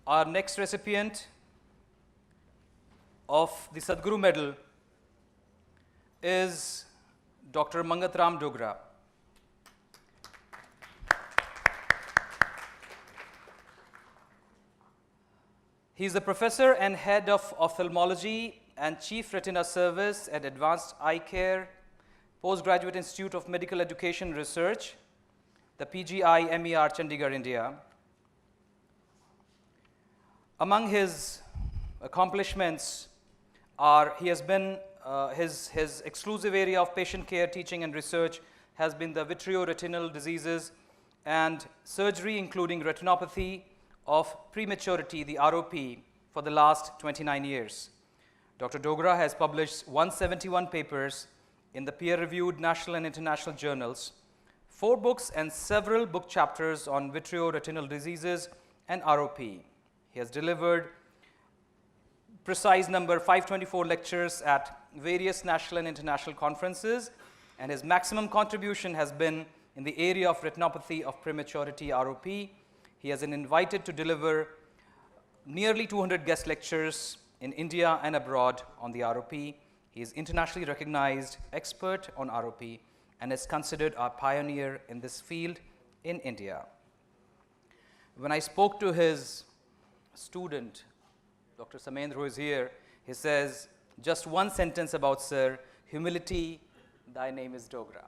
Our next recipient of the Sadguru medal is Dr. Mangat Dogra. He is the professor and head of ophthalmology and chief retina service at Advanced Eye Care, Postgraduate Institute of Medical Education Research, the PGI MER, Chandigarh, India. Among his accomplishments are his exclusive area of patient care, teaching, and research has been the vitreoretinal diseases and surgery, including retinopathy of prematurity, the ROP, for the last 29 years. Dr. Dogra has published 171 papers in the peer-reviewed national and international journals, 4 books and several book chapters on vitreoretinal diseases and ROP. He has delivered precise number 524 lectures at various national and international conferences, and his maximum contribution has been in the area of retinopathy of prematurity, ROP. He has been invited to deliver nearly 200 guest lectures in India and abroad on the ROP. He is internationally recognized expert on ROP and is considered a pioneer in this field in India. When I spoke to his student, Dr. Samendra, who is here, he says, just one sentence about Sir, humility, thy name is Dogra.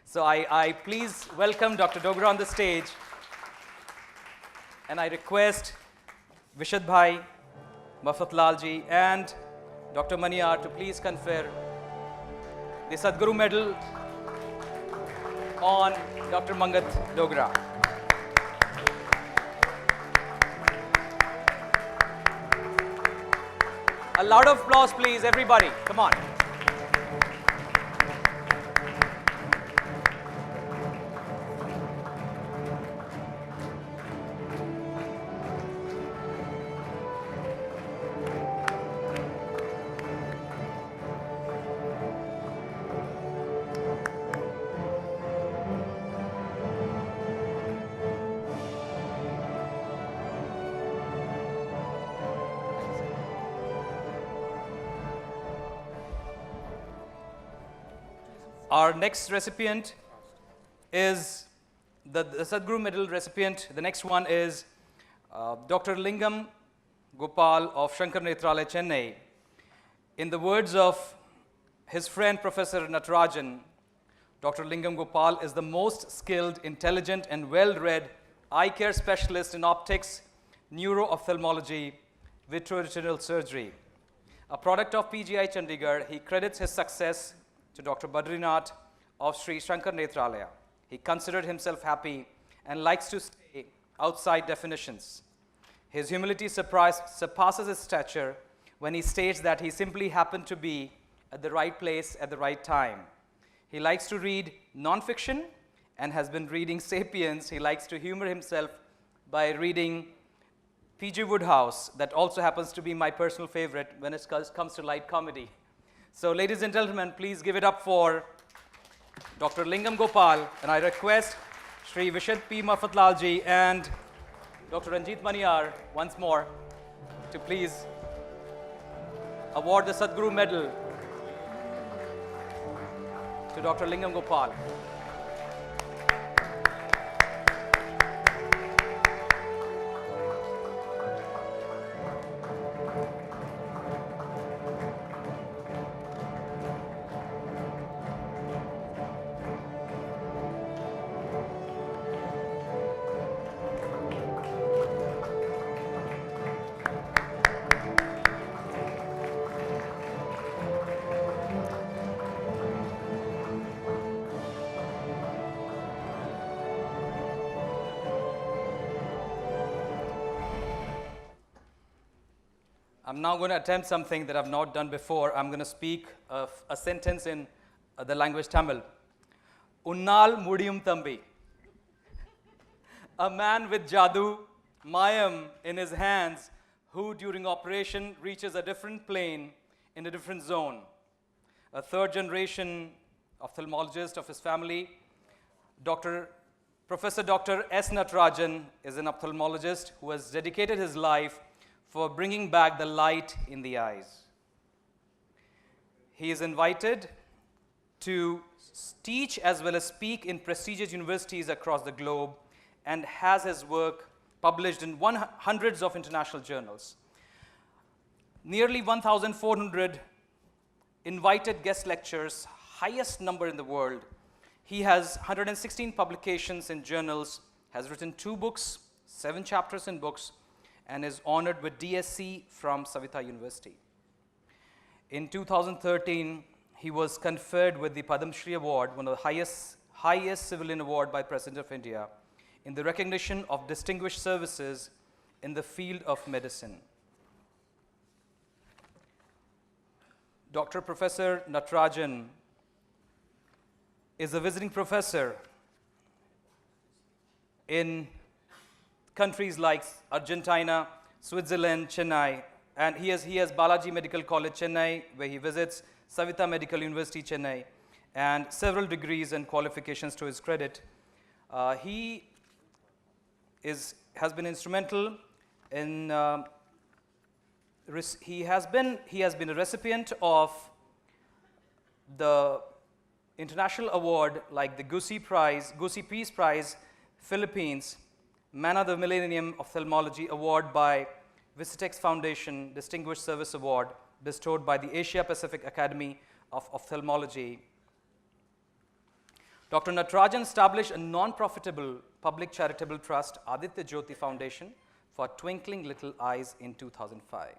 So I please welcome Dr. Dogra on the stage, and I request Vishad Bhai, Mafatlalji ji, and Dr. Natchiar to please confer the Sadguru medal on Dr. Mangat Dogra. A loud applause, please, everybody. Come on. Our next recipient is the Sadguru medal recipient. The next one is Dr. Lingam Gopal of Shankar Nethralaya, Chennai. In the words of his friend Professor Natarajan, Dr. Lingam Gopal is the most skilled, intelligent, and well-read eye care specialist in optics, neuro-ophthalmology, vitreoretinal surgery. A product of PGI Chandigarh, he credits his success to Dr. Badrinath of Shri Shankar Nethralaya. He considered himself happy and likes to stay outside definitions. His humility surpasses his stature when he states that he simply happened to be at the right place at the right time. He likes to read non-fiction and has been reading Sapiens. He likes to humor himself by reading P.G. Wodehouse. That also happens to be my personal favorite when it comes to light comedy. So, ladies and gentlemen, please give it up for Dr. Lingam Gopal, and I request Shri Vishad P. Mafatlalji and Dr. Natchiar once more to please award the Sadguru medal to Dr. Lingam Gopal. I'm now going to attempt something that I've not done before. I'm going to speak a sentence in the language Tamil. Unnal mudiyum thambi. A man with jadoo, mayam in his hands, who during operation reaches a different plane in a different zone. A third generation ophthalmologist of his family, Dr. Professor Dr. S. Natarajan is an ophthalmologist who has dedicated his life for bringing back the light in the eyes. He is invited to teach as well as speak in prestigious universities across the globe and has his work published in hundreds of international journals. Nearly 1,400 invited guest lectures, highest number in the world. He has 116 publications in journals, has written 2 books, 7 chapters in books, and is honored with DSc from Savitha University. In 2013, he was conferred with the Padma Shri Award, one of the highest civilian award by President of India, in the recognition of distinguished services in the field of medicine. Dr. Professor Natarajan is a visiting professor in countries like Argentina, Switzerland, Chennai, and he has Balaji Medical College, Chennai, where he visits Savitha Medical University, Chennai, and several degrees and qualifications to his credit. He has been instrumental in he has been a recipient of the international award like the Gusi Peace Prize, Philippines, Man of the Millennium Ophthalmology Award by Visitex Foundation, Distinguished Service Award bestowed by the Asia Pacific Academy of Ophthalmology. Dr. Natarajan established a non-profitable public charitable trust, Aditya Jyoti Foundation, for Twinkling Little Eyes in 2005.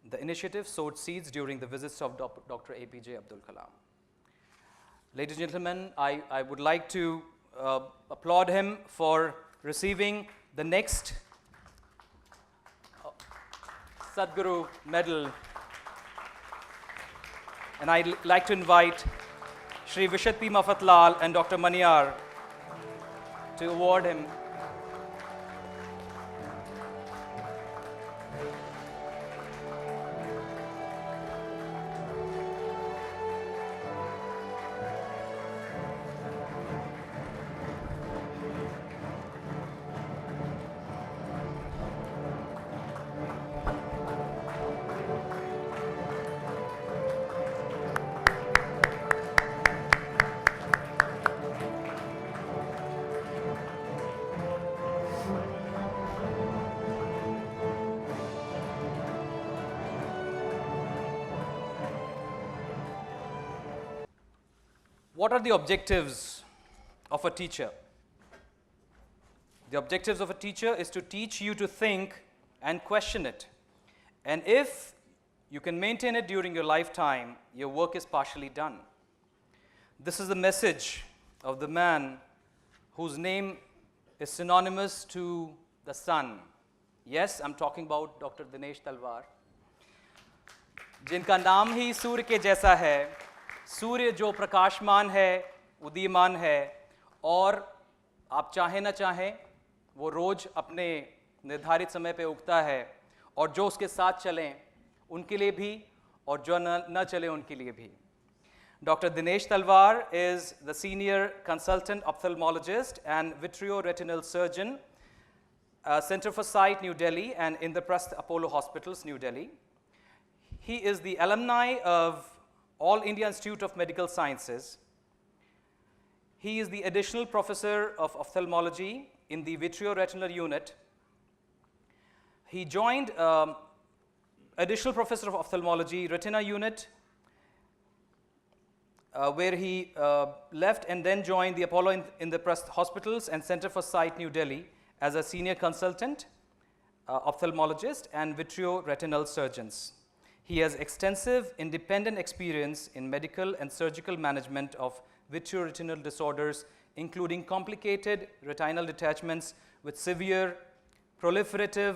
The initiative sowed seeds during the visits of Dr. APJ Abdul Kalam. Ladies and gentlemen, I would like to applaud him for receiving the next Sadguru medal. And I'd like to invite Shri Vishati Mafatlal and Dr. Maniyar to award him. What are the objectives of a teacher? The objectives of a teacher is to teach you to think and question it. And if you can maintain it during your lifetime, your work is partially done. This is the message of the man whose name is synonymous to the sun. Yes, I'm talking about Dr. Dinesh Talwar, जिनका नाम ही सूर्य के जैसा है, सूर्य जो प्रकाशमान है, उदीयमान है, और आप चाहें ना चाहें वो रोज अपने निर्धारित समय पे उगता है, और जो उसके साथ चलें उनके लिए भी और जो न चले उनके लिए भी. Dr. Dinesh Talwar is the senior consultant ophthalmologist and vitreoretinal surgeon, Center for Sight, New Delhi, and Indraprastha Apollo Hospitals, New Delhi. He is the alumni of All India Institute of Medical Sciences. He is the additional professor of ophthalmology in the vitreoretinal unit. He joined additional professor of ophthalmology, Retina unit, where he left and then joined the Apollo Indraprastha Hospitals and Center for Sight, New Delhi, as a senior consultant, ophthalmologist, and vitreoretinal surgeons. He has extensive independent experience in medical and surgical management of vitreoretinal disorders, including complicated retinal detachments with severe proliferative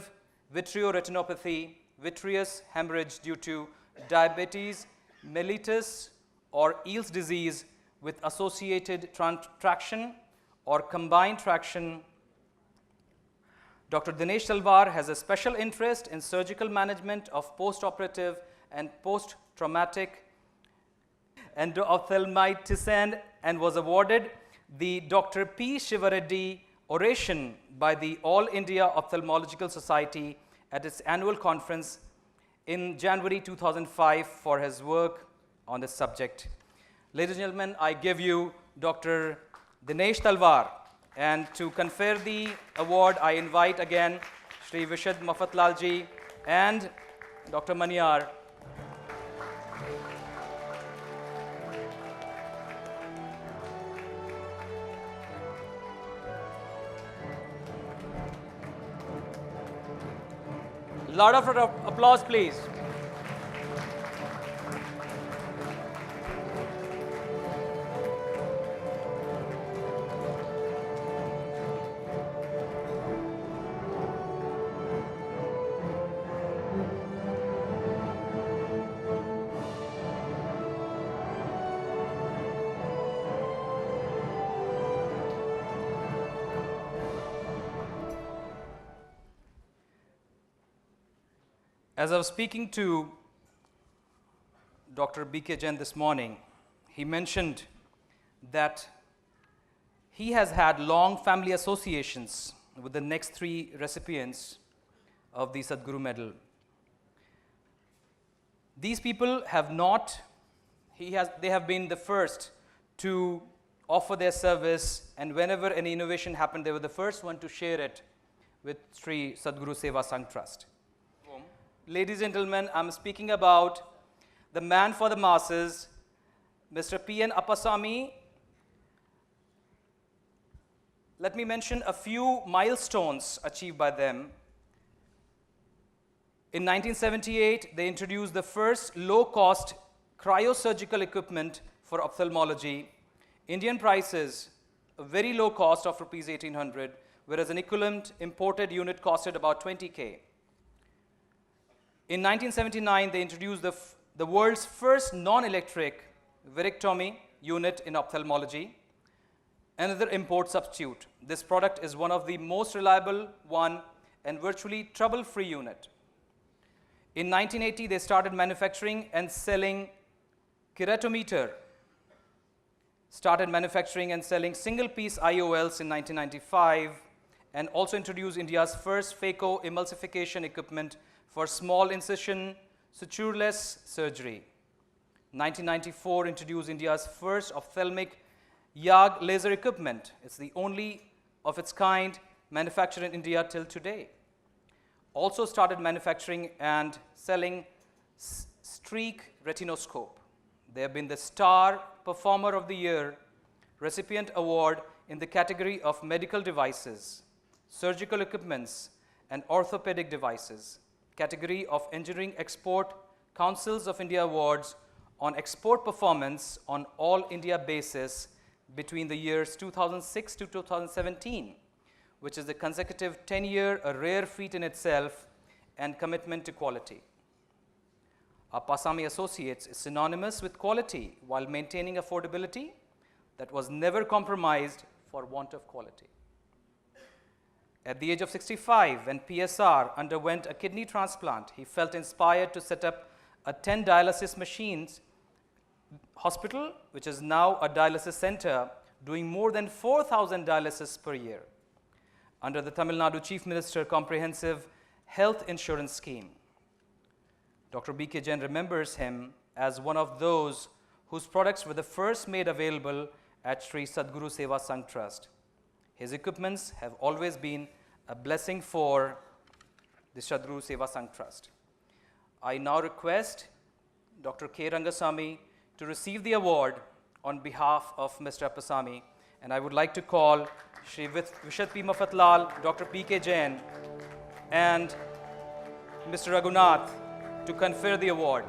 vitreoretinopathy, vitreous hemorrhage due to diabetes, mellitus, or Eales disease with associated traction or combined traction. Dr. Dinesh Talwar has a special interest in surgical management of post-operative and post-traumatic endophthalmitis and was awarded the Dr. P. Shivareddy oration by the All India Ophthalmological Society at its annual conference in January 2005 for his work on this subject. Ladies and gentlemen, I give you Dr. Dinesh Talwar, and to confer the award, I invite again Shri Vishad Mafatlal ji and Dr. Natchiar. Lot of applause, please. As I was speaking to Dr. B.K. Jain this morning, he mentioned that he has had long family associations with the next three recipients of the Sadguru medal. These people have not, they have been the first to offer their service, and whenever any innovation happened, they were the first one to share it with Shri Sadguru Seva Sangh Trust. Ladies and gentlemen, I'm speaking about the man for the masses, Mr. P.N. Appasamy. Let me mention a few milestones achieved by them. In 1978, they introduced the first low-cost cryosurgical equipment for ophthalmology. Indian prices, a very low cost of rupees 1800, whereas an equivalent imported unit costed about 20K. In 1979, they introduced the world's first non-electric virectomy unit in ophthalmology, another import substitute. This product is one of the most reliable one and virtually trouble-free unit. In 1980, they started manufacturing and selling keratometer, started manufacturing and selling single-piece IOLs in 1995, and also introduced India's first phaco emulsification equipment for small incision sutureless surgery. 1994 introduced India's first ophthalmic YAG laser equipment. It's the only of its kind manufactured in India till today. Also started manufacturing and selling Streak retinoscope. They have been the Star Performer of the Year recipient award in the category of medical devices, surgical equipments, and orthopedic devices. Category of Engineering Export Councils of India Awards on export performance on all India basis between the years 2006 to 2017, which is the consecutive 10-year, a rare feat in itself, and commitment to quality. Appasamy Associates is synonymous with quality while maintaining affordability that was never compromised for want of quality. At the age of 65, when PSR underwent a kidney transplant, he felt inspired to set up a 10 dialysis machines hospital, which is now a dialysis center, doing more than 4,000 dialysis per year under the Tamil Nadu Chief Minister Comprehensive Health Insurance Scheme. Dr. B.K. Jain remembers him as one of those whose products were the first made available at Shri Sadguru Seva Sangh Trust. His equipments have always been a blessing for the Sadguru Seva Sangh Trust. I now request Dr. K. Rangasamy to receive the award on behalf of Mr. Appasamy, and I would like to call Shri Vishad P. Mafatlal, Dr. P.K. Jain, and Mr. Raghunath to confer the award.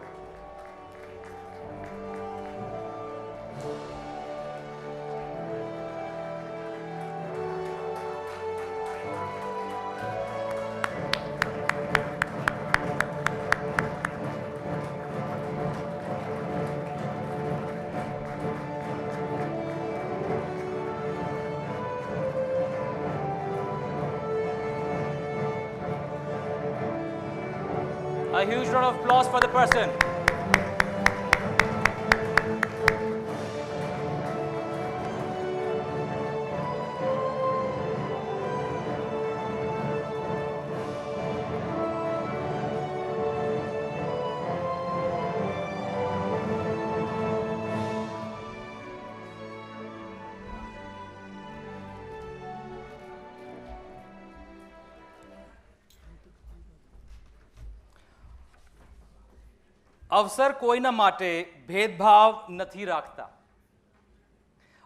A huge round of applause for the person. अवसर कोई न माटे भेदभाव नथी राखता.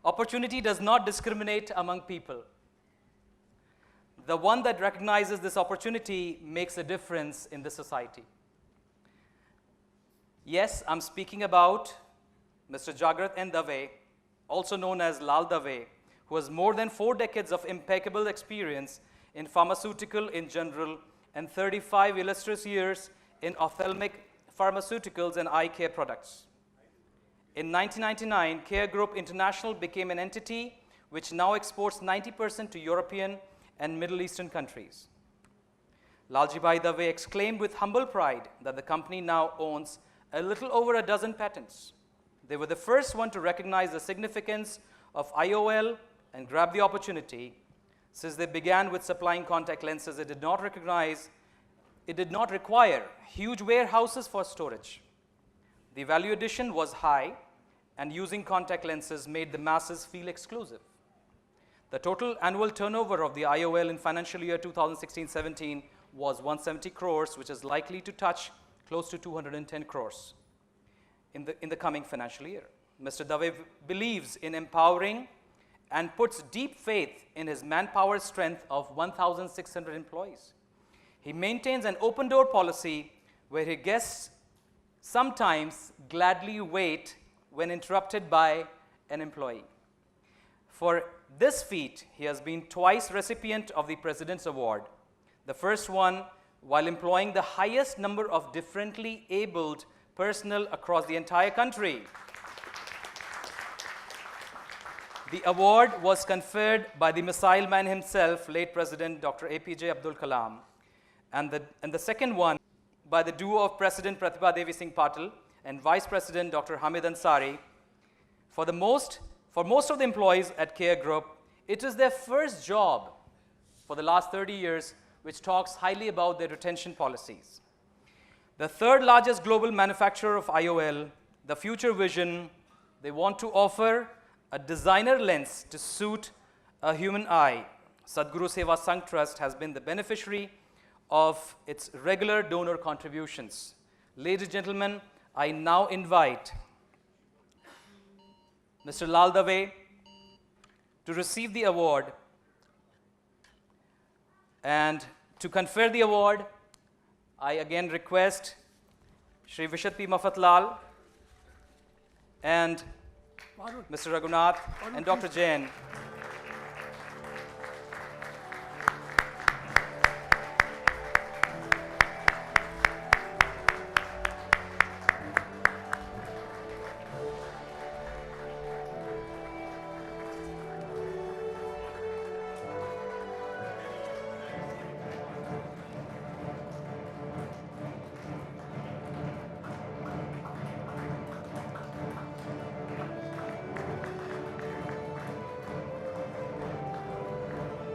Opportunity does not discriminate among people. The one that recognizes this opportunity makes a difference in the society. Yes, I'm speaking about Mr. Jagrat N. Dave, also known as Lal Dave, who has more than 4 decades of impeccable experience in pharmaceutical in general and 35 illustrious years in ophthalmic pharmaceuticals and eye care products. In 1999, Care Group International became an entity which now exports 90% to European and Middle Eastern countries. Lalji Bhai Dave exclaimed with humble pride that the company now owns a little over a dozen patents. They were the first one to recognize the significance of IOL and grab the opportunity. Since they began with supplying contact lenses, it did not require huge warehouses for storage. The value addition was high, and using contact lenses made the masses feel exclusive. The total annual turnover of the IOL in financial year 2016-17 was 170 crores, which is likely to touch close to 210 crores in the coming financial year. Mr. Dave believes in empowering and puts deep faith in his manpower strength of 1,600 employees. He maintains an open door policy where his guests sometimes gladly wait when interrupted by an employee. For this feat, he has been twice recipient of the President's Award. The first one while employing the highest number of differently abled personnel across the entire country. The award was conferred by the missile man himself, late President Dr. APJ Abdul Kalam, and the second one by the duo of President Pratibha Devi Singh Patil and Vice President Dr. Hamid Ansari. For most of the employees at Care Group, it is their first job for the last 30 years, which talks highly about their retention policies. The third largest global manufacturer of IOL, the future vision, they want to offer a designer lens to suit a human eye. Sadguru Seva Sangh Trust has been the beneficiary of its regular donor contributions. Ladies and gentlemen, I now invite Mr. Lal Dave to receive the award, and to confer the award, I again request Shri Vishad P. Mafatlal and Mr. Raghunath and Dr. Jain.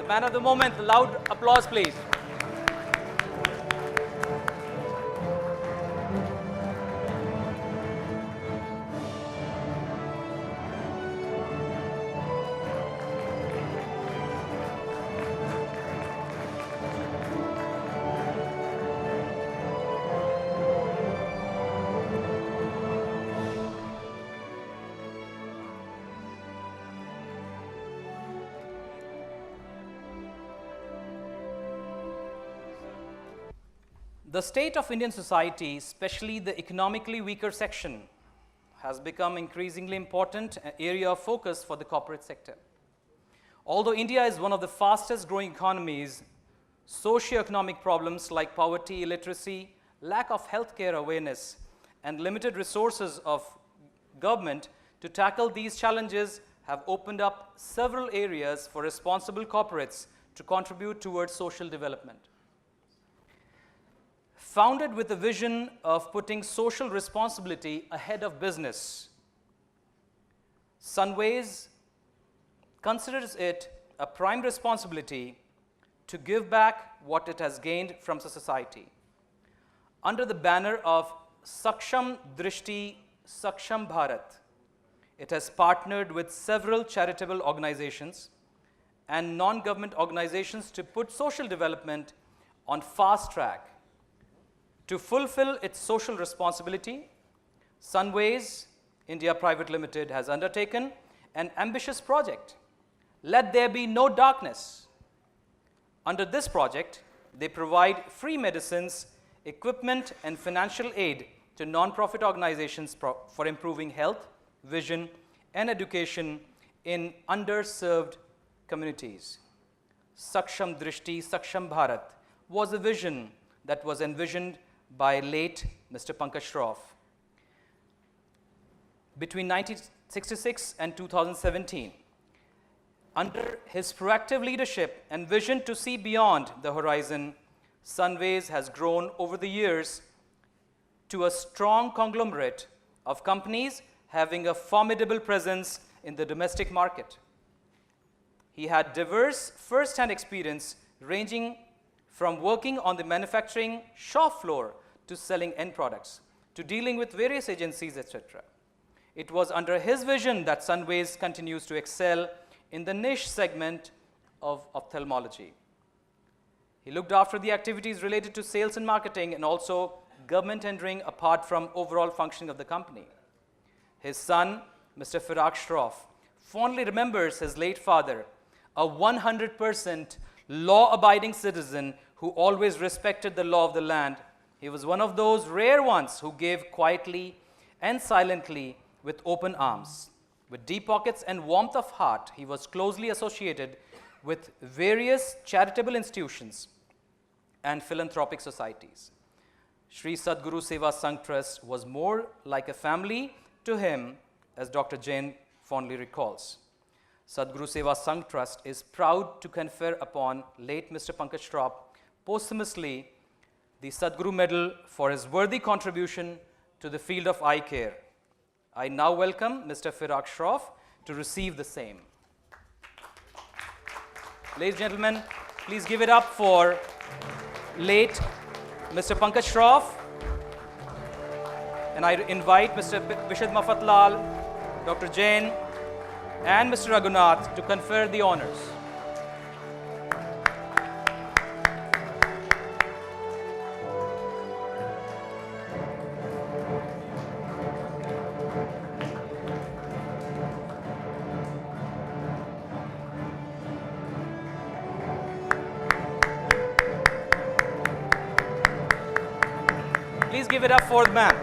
Man of the moment, loud applause, please. The state of Indian society, especially the economically weaker section, has become increasingly important area of focus for the corporate sector. Although India is one of the fastest growing economies, socio-economic problems like poverty, illiteracy, lack of healthcare awareness, and limited resources of government to tackle these challenges have opened up several areas for responsible corporates to contribute towards social development. Founded with a vision of putting social responsibility ahead of business, Sunways considers it a prime responsibility to give back what it has gained from society. Under the banner of Saksham Drishti Saksham Bharat, it has partnered with several charitable organizations and non-government organizations to put social development on fast track. To fulfill its social responsibility, Sunways India Private Limited has undertaken an ambitious project, Let There Be No Darkness. Under this project, they provide free medicines, equipment, and financial aid to non-profit organizations for improving health, vision, and education in underserved communities. Saksham Drishti, Saksham Bharat was a vision that was envisioned by late Mr. Pankaj Shroff. Between 1966 and 2017, under his proactive leadership and vision to see beyond the horizon, Sunways has grown over the years to a strong conglomerate of companies having a formidable presence in the domestic market. He had diverse first-hand experience ranging from working on the manufacturing shop floor to selling end products, to dealing with various agencies, etc. It was under his vision that Sunways continues to excel in the niche segment of ophthalmology. He looked after the activities related to sales and marketing and also government tendering apart from overall functioning of the company. His son, Mr. Firak Shroff, fondly remembers his late father, a 100% law-abiding citizen who always respected the law of the land. He was one of those rare ones who gave quietly and silently with open arms. With deep pockets and warmth of heart, he was closely associated with various charitable institutions and philanthropic societies. Shri Sadguru Seva Sangh Trust was more like a family to him, as Dr. Jain fondly recalls. Sadguru Seva Sangh Trust is proud to confer upon late Mr. Pankaj Shroff posthumously the Sadguru Medal for his worthy contribution to the field of eye care. I now welcome Mr. Firak Shroff to receive the same. Ladies and gentlemen, please give it up for late Mr. Pankaj Shroff. And I invite Mr. Bishad Mafatlal, Dr. Jain, and Mr. Raghunath to confer the honors. Please give it up for the man.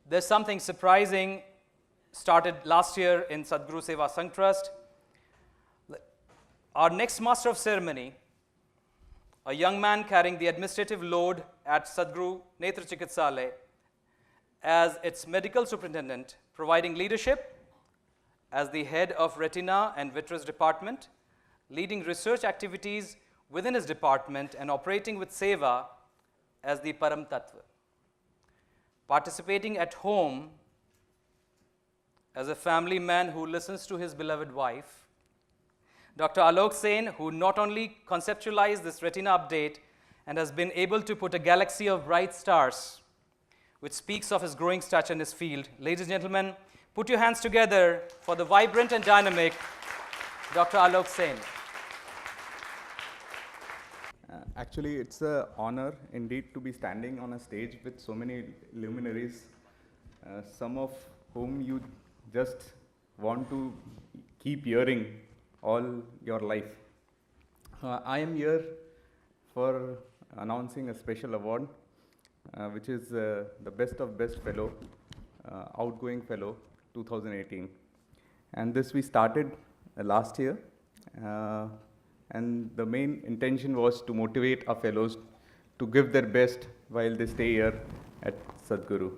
There's something surprising started last year in Sadguru Seva Sangh Trust. Our next master of ceremony, a young man carrying the administrative load at Sadguru Netra Chikitsalaya as its medical superintendent, providing leadership as the head of Retina and Vitreous department, leading research activities within his department and operating with Seva as the Param Tattva. Participating at home as a family man who listens to his beloved wife, Dr. Alok Sen, who not only conceptualized this retina update and has been able to put a galaxy of bright stars, which speaks of his growing stature in his field. Ladies and gentlemen, put your hands together for the vibrant and dynamic Dr. Alok Sen. Actually, it's an honor indeed to be standing on a stage with so many luminaries, some of whom you just want to keep hearing all your life. I am here for announcing a special award, which is the Best of Best Fellow, Outgoing Fellow 2018. And this we started last year. And the main intention was to motivate our fellows to give their best while they stay here at Sadguru.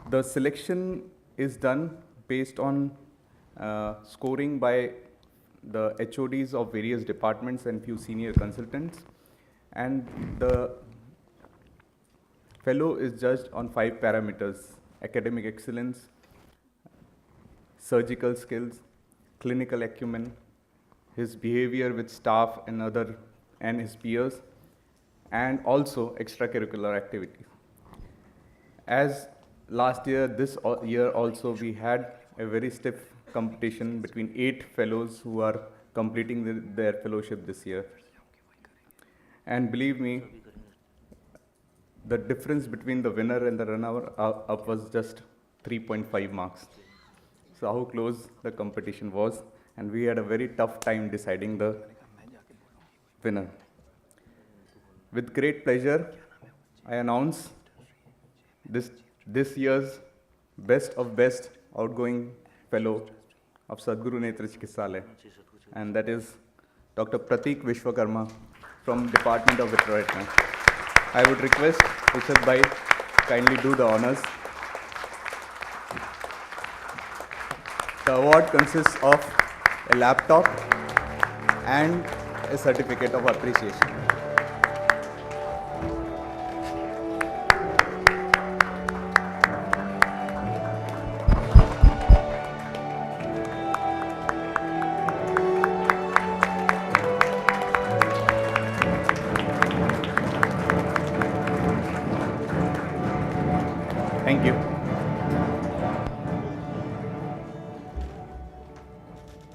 The selection is done based on scoring by the HODs of various departments and few senior consultants. And the fellow is judged on 5 parameters: academic excellence, surgical skills, clinical acumen, his behavior with staff and other and his peers, and also extracurricular activities. As last year, this year also we had a very stiff competition between 8 fellows who are completing their fellowship this year. And believe me, the difference between the winner and the runner-up was just 3.5 marks. So how close the competition was, and we had a very tough time deciding the winner. With great pleasure, I announce this year's best of best outgoing fellow of Sadguru Netra Chikitsalaya, and that is Dr. Pratik Vishwakarma from Department of Retina. I would request Prasad Bhai kindly do the honors. The award consists of a laptop and a certificate of appreciation. Thank you.